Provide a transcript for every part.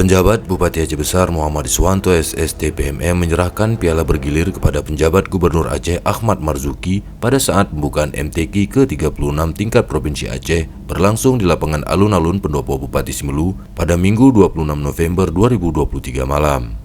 Penjabat Bupati Aceh Besar Muhammad Iswanto SSTPMM menyerahkan piala bergilir kepada penjabat Gubernur Aceh Ahmad Marzuki pada saat pembukaan MTQ ke-36 tingkat Provinsi Aceh berlangsung di lapangan Alun-Alun Pendopo Bupati Simelu pada Minggu 26 November 2023 malam.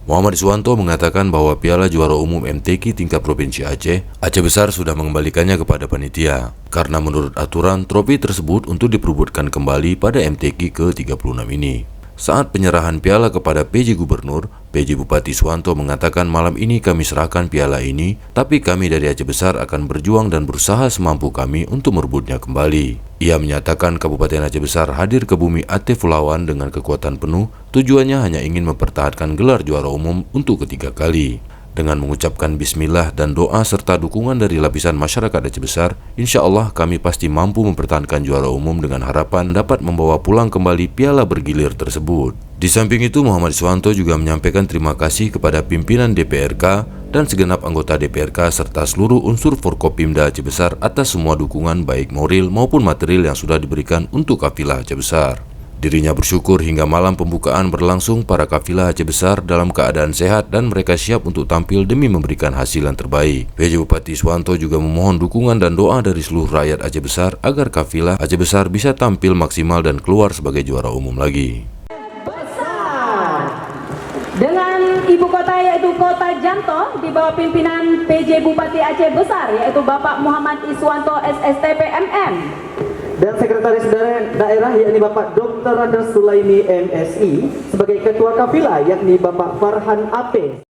Muhammad Iswanto mengatakan bahwa piala juara umum MTQ tingkat Provinsi Aceh Besar sudah mengembalikannya kepada panitia, karena menurut aturan trofi tersebut untuk diperebutkan kembali pada MTQ ke-36 ini. Saat penyerahan piala kepada PJ Gubernur, PJ Bupati Iswanto mengatakan malam ini kami serahkan piala ini, tapi kami dari Aceh Besar akan berjuang dan berusaha semampu kami untuk merebutnya kembali. Ia menyatakan Kabupaten Aceh Besar hadir ke bumi Atefulawan dengan kekuatan penuh, tujuannya hanya ingin mempertahankan gelar juara umum untuk ketiga kali. Dengan mengucapkan bismillah dan doa serta dukungan dari lapisan masyarakat Aceh Besar, insya Allah kami pasti mampu mempertahankan juara umum dengan harapan dapat membawa pulang kembali piala bergilir tersebut. Di samping itu, Muhammad Iswanto juga menyampaikan terima kasih kepada pimpinan DPRK dan segenap anggota DPRK serta seluruh unsur Forkopimda Aceh Besar atas semua dukungan baik moral maupun material yang sudah diberikan untuk kafilah Aceh Besar. Dirinya bersyukur hingga malam pembukaan berlangsung para kafilah Aceh Besar dalam keadaan sehat dan mereka siap untuk tampil demi memberikan hasil yang terbaik. PJ Bupati Iswanto juga memohon dukungan dan doa dari seluruh rakyat Aceh Besar agar kafilah Aceh Besar bisa tampil maksimal dan keluar sebagai juara umum lagi. Dengan ibu kota yaitu Kota Janto di bawah pimpinan PJ Bupati Aceh Besar yaitu Bapak Muhammad Iswanto SSTPMM. Dan Sekretaris Daerah yakni Bapak Dr. Radar Sulaimi MSI sebagai Ketua Kafilah yakni Bapak Farhan AP.